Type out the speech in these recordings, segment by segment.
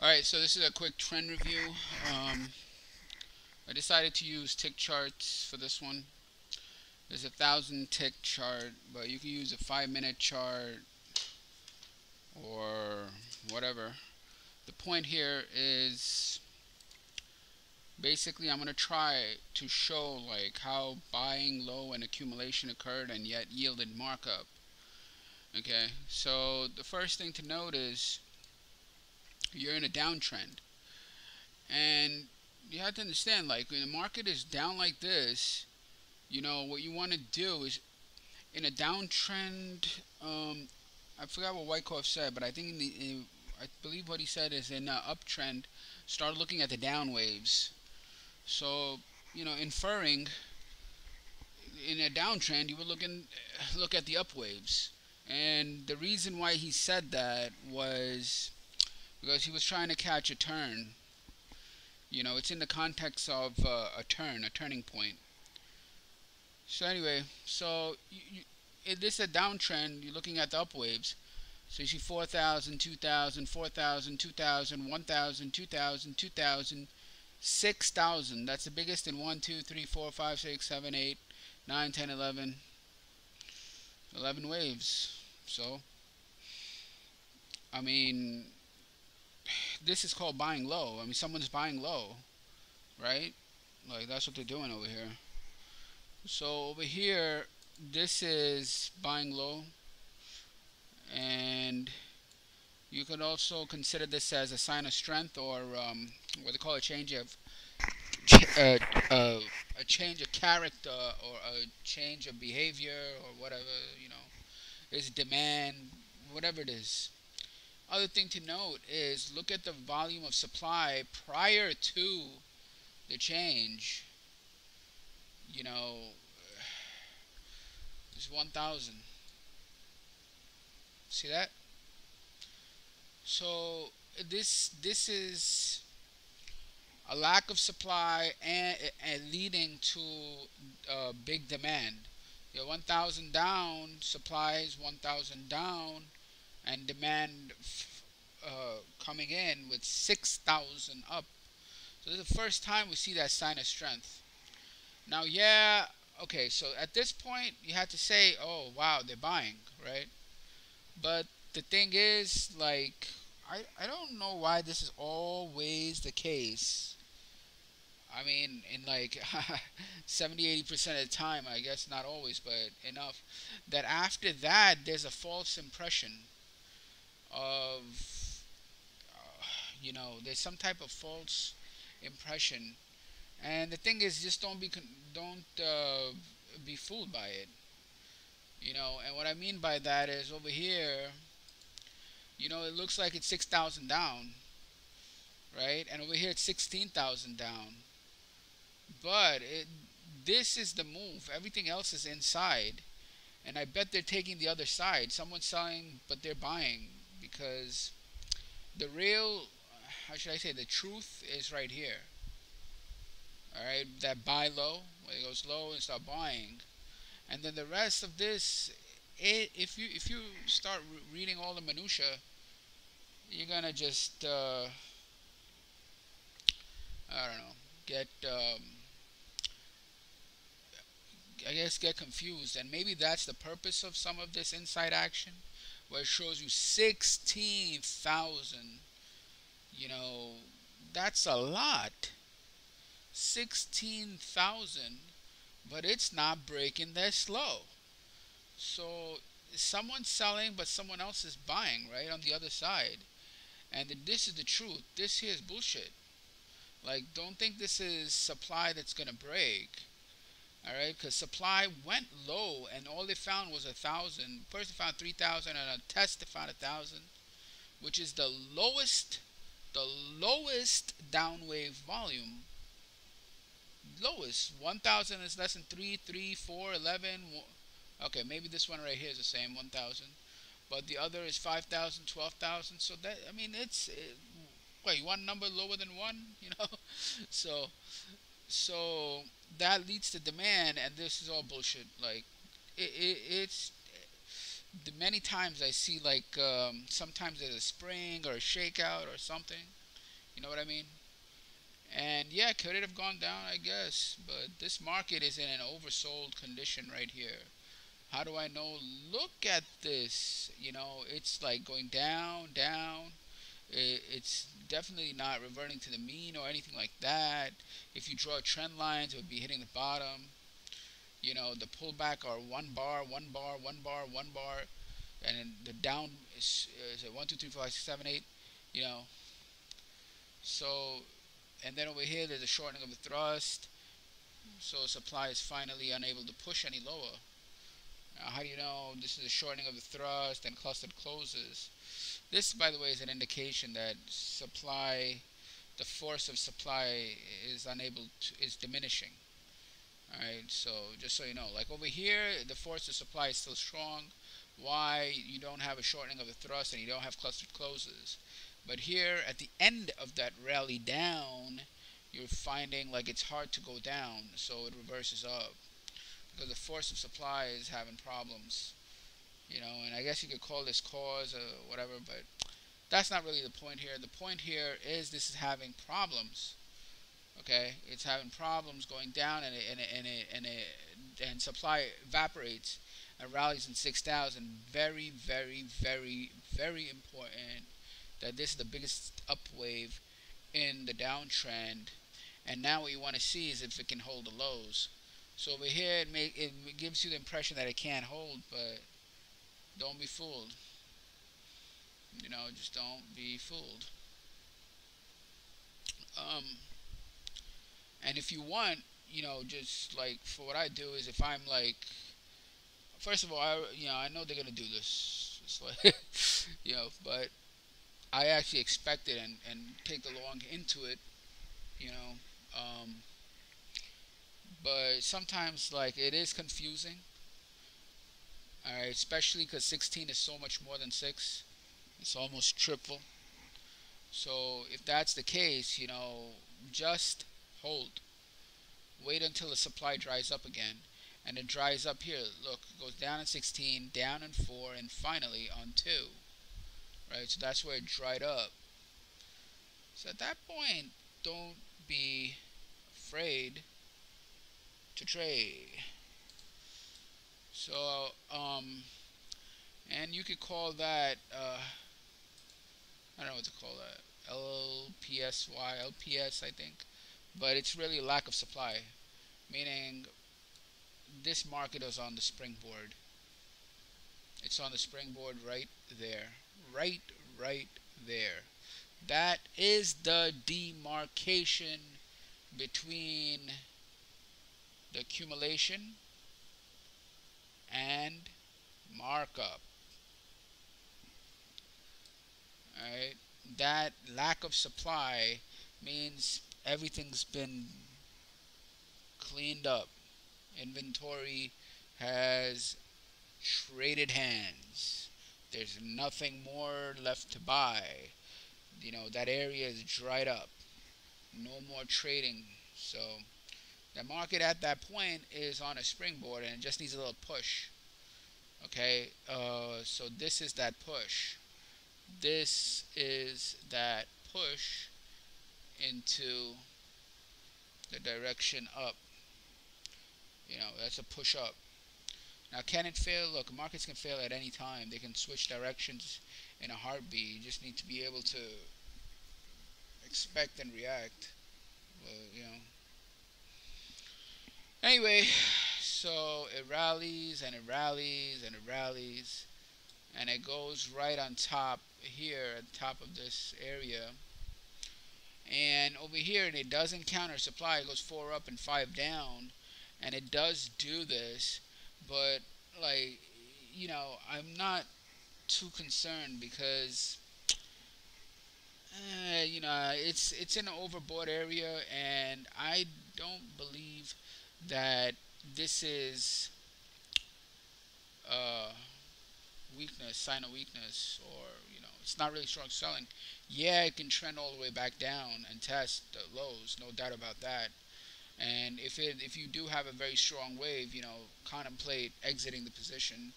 Alright, so this is a quick trend review. I decided to use tick charts for this one. There's 1,000 tick chart, but you can use a 5-minute chart or whatever. The point here is basically I'm going to try to show like how buying low and accumulation occurred and yet yielded markup. Okay, so the first thing to note is you're in a downtrend. And you have to understand, like, when the market is down like this, what you want to do is in a downtrend. I forgot what Wyckoff said, but I think I believe what he said is in an uptrend, start looking at the down waves. So, inferring in a downtrend, you would look at the up waves. And the reason why he said that was because he was trying to catch a turn. It's in the context of a turning point. So anyway, if this is a downtrend, you're looking at the up waves. So you see 4,000, 2,000, 4,000, 2,000, 1,000, 2,000, 2,000, 6,000. That's the biggest in 1, 2, 3, 4, 5, 6, 7, 8, 9, 10, 11. 11 waves. So, I mean, this is called buying low. I mean, someone's buying low, right? Like, that's what they're doing over here. So over here, this is buying low, and you could also consider this as a sign of strength, or what they call a change of uh, uh, a change of character, or a change of behavior, or whatever. Is demand, whatever it is. Other thing to note is look at the volume of supply prior to the change. You know, it's 1,000. See that? So this is a lack of supply and leading to big demand. 1,000 down, supply is 1,000 down, and demand coming in with 6,000 up. So this is the first time we see that sign of strength. Now, yeah, okay, so at this point, you have to say, oh, wow, they're buying, right? But the thing is, like, I don't know why this is always the case. I mean, in like 70-80% of the time, I guess not always, but enough, that after that, there's a false impression of, there's some type of false impression. And the thing is, just don't be fooled by it. And what I mean by that is over here, it looks like it's 6,000 down, right? And over here it's 16,000 down. But this is the move. Everything else is inside. And I bet they're taking the other side. Someone's selling, but they're buying because the real, how should I say, the truth is right here. All right, that buy low, where it goes low and start buying, and then the rest of this, if you start reading all the minutia, you're gonna just I don't know, get I guess get confused, and maybe that's the purpose of some of this inside action, where it shows you 16,000. You know, that's a lot. 16,000, but it's not breaking that slow. So someone's selling, but someone else is buying, right, on the other side. And this is the truth. This here is bullshit. Like, don't think this is supply that's gonna break. All right, because supply went low, and all they found was 1,000. Person found 3,000, and a test they found 1,000, which is the lowest downwave volume. Lowest. 1,000 is less than 3, 3, 4, 11. Okay, maybe this one right here is the same, 1,000. But the other is 5,000, 12,000. So that, I mean, wait, you want a number lower than 1? So, so that leads to demand, and this is all bullshit. Like, it's the many times I see, like, sometimes there's a spring or a shakeout or something. You know what I mean? And yeah, could it have gone down? I guess. But this market is in an oversold condition right here. How do I know? Look at this. You know, it's like going down, down. It's definitely not reverting to the mean or anything like that. If you draw trend lines, it would be hitting the bottom. You know, the pullback are one bar, one bar, one bar, one bar, and then the down is 1, 2, 3, 4, 5, 6, 7, 8. You know, so and then over here there's a shortening of the thrust. So supply is finally unable to push any lower. Now, how do you know this is a shortening of the thrust and clustered closes? This, by the way, is an indication that supply, the force of supply is is diminishing. Alright, so just so you know, like over here, the force of supply is still strong. Why? You don't have a shortening of the thrust and you don't have clustered closes. But here, at the end of that rally down, you're finding like it's hard to go down, so it reverses up because the force of supply is having problems. You know, and I guess you could call this cause or whatever, but that's not really the point here. The point here is this is having problems. Okay, it's having problems going down, and supply evaporates and rallies in 6,000. Very, very, very, very important that this is the biggest up wave in the downtrend. And now what you want to see is if it can hold the lows. So over here, it gives you the impression that it can't hold, but don't be fooled. You know, just don't be fooled. Um, and if you want, you know, just like for what I do is if I'm like, first of all, I know they're gonna do this. It's like, but I actually expect it and take the long into it. You know, um, but sometimes like it is confusing. All right, especially because 16 is so much more than 6. It's almost triple. So if that's the case, just hold. Wait until the supply dries up again. And it dries up here. Look, it goes down in 16, down in 4, and finally on 2. Right? So that's where it dried up. So at that point, don't be afraid to trade. So, and you could call that, I don't know what to call that. LPS, I think. But it's really a lack of supply. Meaning, this market is on the springboard. It's on the springboard right there. Right there. That is the demarcation between the accumulation and markup. Alright? That lack of supply means everything's been cleaned up. Inventory has traded hands. There's nothing more left to buy. That area is dried up. No more trading. So the market at that point is on a springboard and it just needs a little push. Okay, so this is that push. This is that push into the direction up. That's a push up. Now, can it fail? Look, markets can fail at any time. They can switch directions in a heartbeat. You just need to be able to expect and react. Anyway, so it rallies and it rallies and it rallies, and it goes right on top here, at the top of this area. And over here, it does encounter supply. It goes 4 up and 5 down, and it does do this. But I'm not too concerned because it's in an overbought area, and I don't believe that this is weakness, sign of weakness, or it's not really strong selling. Yeah, it can trend all the way back down and test the lows, no doubt about that. And if you do have a very strong wave, contemplate exiting the position,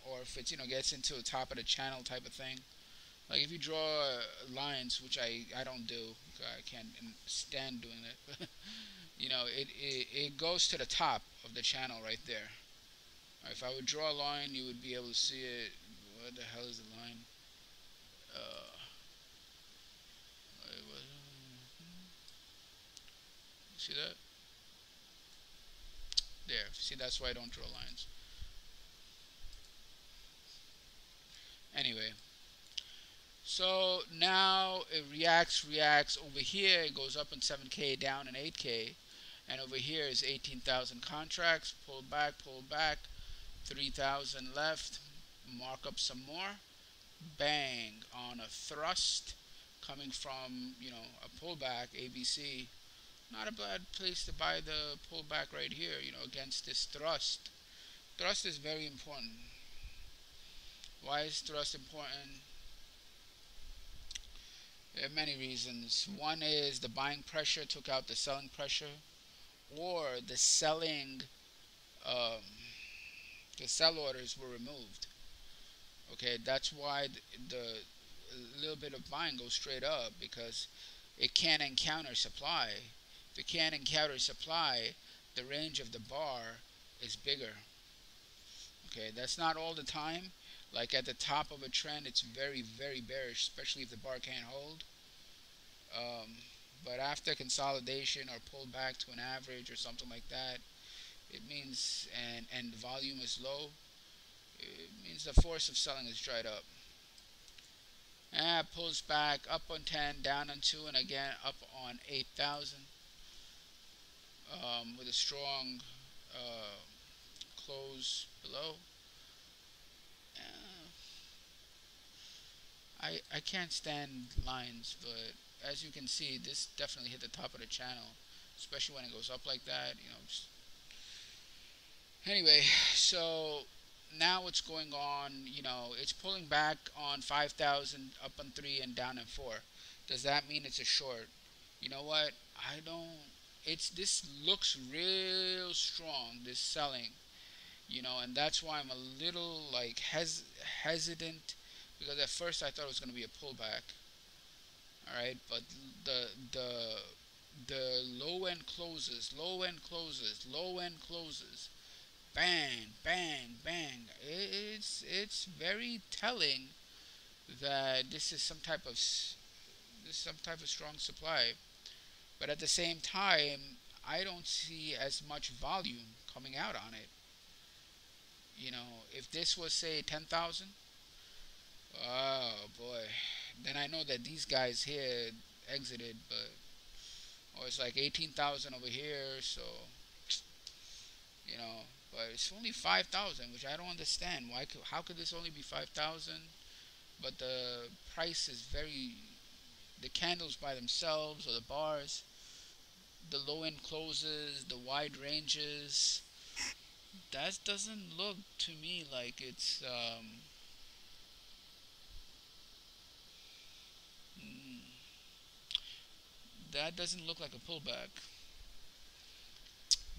or if it's gets into the top of the channel type of thing. Like if you draw lines, which I don't do, I can't stand doing it. You know, it goes to the top of the channel right there. If I would draw a line, you would be able to see it. What the hell is the line? Uh, see that? There. See, that's why I don't draw lines. Anyway, so now it reacts. Over here, it goes up in 7K, down in 8K. And over here is 18,000 contracts. Pull back. 3,000 left. Mark up some more. Bang on a thrust coming from, a pullback, ABC. Not a bad place to buy the pullback right here, against this thrust. Thrust is very important. Why is thrust important? There are many reasons. One is the buying pressure took out the selling pressure, or um, the sell orders were removed. Okay, that's why the little bit of buying goes straight up, because it can't encounter supply. If it can't encounter supply, the range of the bar is bigger. Okay, that's not all the time. Like at the top of a trend, it's very, very bearish, especially if the bar can't hold. But after consolidation or pull back to an average or something like that, it means, and the volume is low, it means the force of selling is dried up. And pulls back up on 10, down on 2, and again up on 8,000, with a strong close below. I can't stand lines, but as you can see, this definitely hit the top of the channel, especially when it goes up like that. Anyway, so now what's going on? It's pulling back on 5,000, up on 3 and down on 4. Does that mean it's a short? You know what? I don't. This looks real strong. This selling, and that's why I'm a little like hesitant, because at first I thought it was going to be a pullback. All right, but the the the low end closes, bang, bang, bang. It's very telling that this is some type of strong supply. But at the same time, I don't see as much volume coming out on it. If this was, say, 10,000, oh boy, then I know that these guys here exited, but it's like 18,000 over here, so you know, but it's only 5,000, which I don't understand. How could this only be 5,000? But the price is the candles by themselves, or the bars, the low end closes, the wide ranges. That doesn't look to me like it's mm, that doesn't look like a pullback.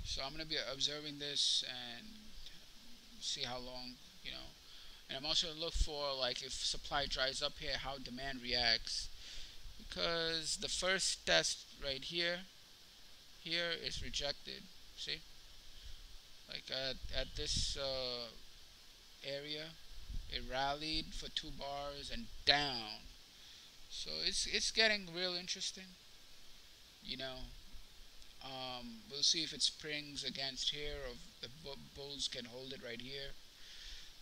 So I'm gonna be observing this and see how long, And I'm also gonna look for, like, if supply dries up here, how demand reacts, because the first test right here is rejected. See, like at this area, it rallied for 2 bars and down. So it's getting real interesting. You know, we'll see if it springs against here, or if the bulls can hold it right here.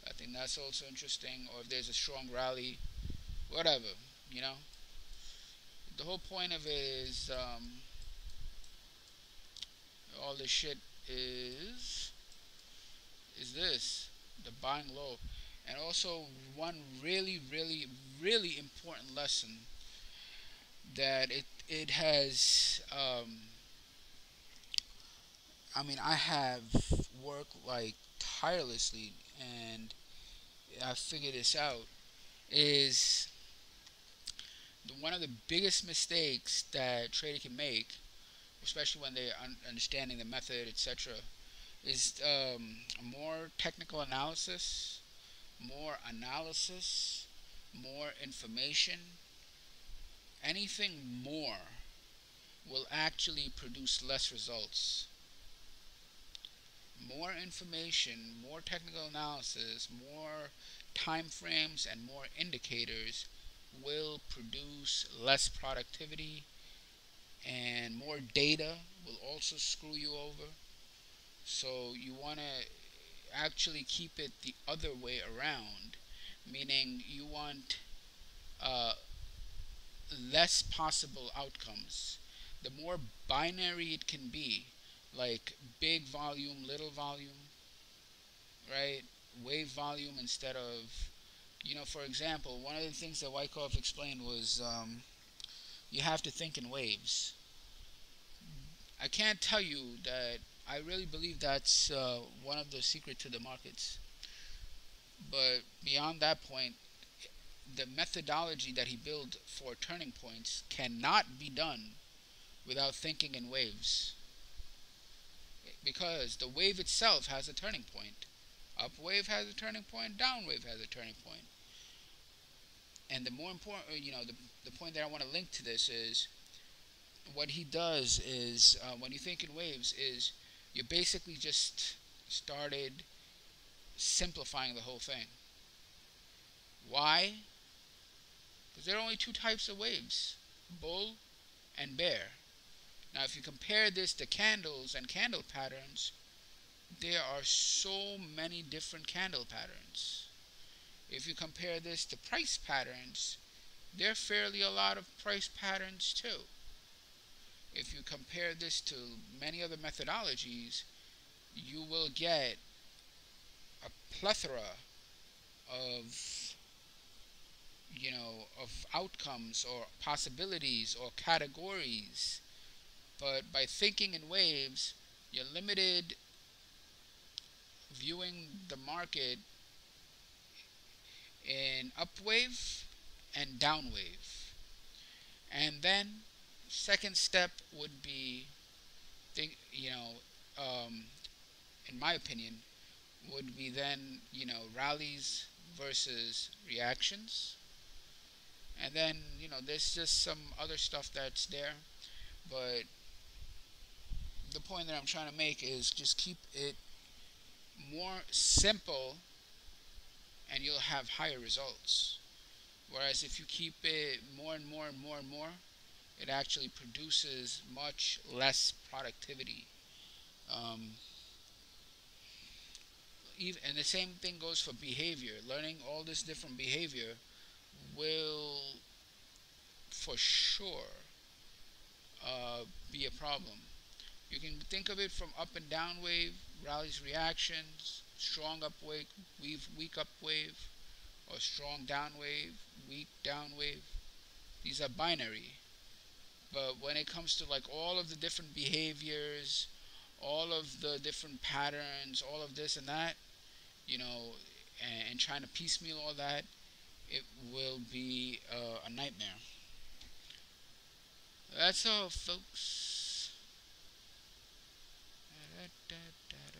I think that's also interesting. Or if there's a strong rally, whatever. You know, the whole point of it is all this shit is this, the buying low. And also, one really, really, really important lesson that it has. I mean, I have worked like tirelessly, and I figured this out. Is one of the biggest mistakes that trader can make, especially when they're understanding the method, etc., is more technical analysis, more analysis, more information, anything more will actually produce less results. More information, more technical analysis, more time frames, and more indicators will produce less productivity, and more data will also screw you over. So you want to actually keep it the other way around, meaning you want uh, less possible outcomes. The more binary it can be, like big volume, little volume, right? Wave volume instead of, for example, one of the things that Wyckoff explained was you have to think in waves. I can't tell you that I really believe that's one of the secret to the markets. But beyond that point, the methodology that he built for turning points cannot be done without thinking in waves, because the wave itself has a turning point. Up wave has a turning point, down wave has a turning point. And the more important, the point that I want to link to this is what he does is when you think in waves is you basically just started simplifying the whole thing. Why? Because there are only two types of waves, bull and bear. Now, if you compare this to candles and candle patterns, there are so many different candle patterns. If you compare this to price patterns, there are fairly a lot of price patterns too. If you compare this to many other methodologies, you will get a plethora of of outcomes or possibilities or categories. But by thinking in waves, you're limited viewing the market in upwave and downwave. And then second step would be think in my opinion would be then rallies versus reactions. And then there's just some other stuff that's there, but the point that I'm trying to make is just keep it more simple and you'll have higher results. Whereas if you keep it more and more and more and more, it actually produces much less productivity. Um, and the same thing goes for behavior. Learning all this different behavior will, for sure, be a problem. You can think of it from up and down wave, rallies, reactions, strong up wave, weak up wave, or strong down wave, weak down wave. These are binary. But when it comes to like all of the different behaviors, all of the different patterns, all of this and that, and trying to piecemeal all that, it will be a nightmare. That's all, folks. Da, da, da, da.